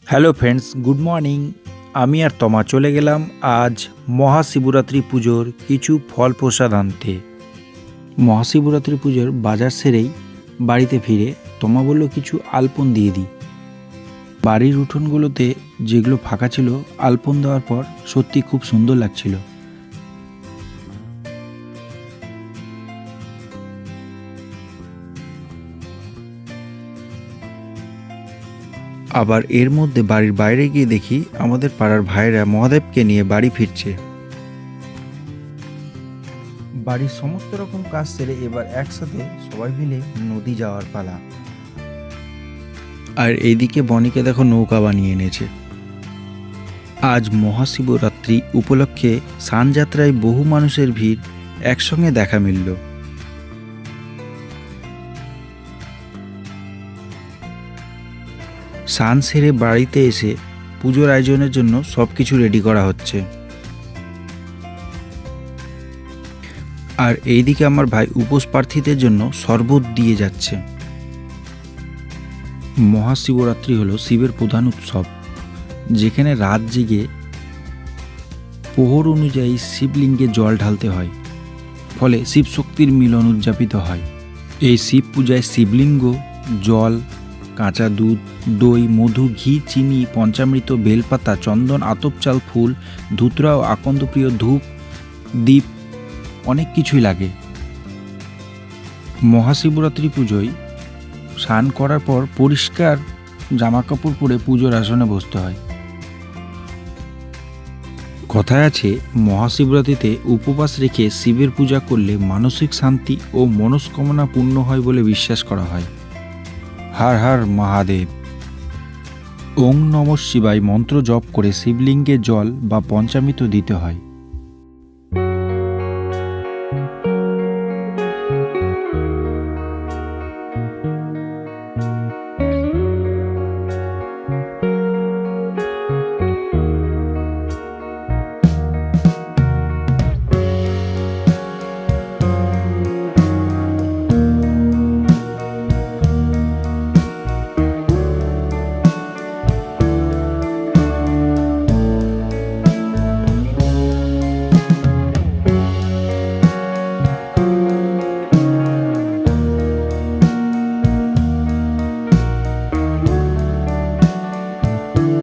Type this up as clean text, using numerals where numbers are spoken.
Hello friends, good morning. আমি আর তমা চলে গেলাম আজ মহাশিবরাত্রি পুজোর কিছু ফল প্রসাদ আনতে। মহাশিবরাত্রি পুজোর বাজার সেরেই বাড়িতে ফিরে তমা বলল কিছু আলপন দিয়ে দিই। বাড়ির উঠোনগুলোতে যেগুলো ফাঁকা ছিল আলপন দেওয়ার পর সত্যি খুব সুন্দর লাগছিল। আবার এর মধ্যে বাড়ির বাইরে গিয়ে দেখি আমাদের পাড়ার ভাইরা মহাদেবকে নিয়ে বাড়ি ফিরছে। বাড়ির সমস্ত রকম কাজ সেরে এবার একসাথে সবাই মিলে নদী যাওয়ার পালা। আর এইদিকে বনিকে দেখো নৌকা বানিয়ে এনেছে। আজ মহাশিবরাত্রি উপলক্ষে স্নানযাত্রায় বহু মানুষের ভিড় একসঙ্গে দেখা মিলল। স্নান সেরে বাড়িতে এসে পুজোর আয়োজনের জন্য সব কিছু রেডি করা হচ্ছে। আর এইদিকে আমার ভাই উপোস প্রার্থীদের জন্য শরবত দিয়ে যাচ্ছে। মহাশিবরাত্রি হলো শিবের প্রধান উৎসব, যেখানে রাত জেগে প্রহর অনুযায়ী শিবলিঙ্গে জল ঢালতে হয়, ফলে শিব শক্তির মিলন উদযাপিত হয়। এই শিব পূজায় শিবলিঙ্গ, জল, কাঁচা দুধ, দই, মধু, ঘি, চিনি, পঞ্চামৃত, বেলপাতা, চন্দন, আতপ চাল, ফুল, ধুতরা ও আকন্দপ্রিয় ধূপ, দীপ অনেক কিছুই লাগে। মহাশিবরাত্রি পুজোয় স্নান করার পর পরিষ্কার জামাকাপড় পরে পুজোর আসনে বসতে হয়। কথায় আছে, মহাশিবরাত্রিতে উপবাস রেখে শিবের পূজা করলে মানসিক শান্তি ও মনস্কামনা পূর্ণ হয় বলে বিশ্বাস করা হয়। হর হর মহাদেব। ওং নমঃ শিবায় মন্ত্র জপ করে শিবলিঙ্গে জল বা পঞ্চামৃত দিতে হয়।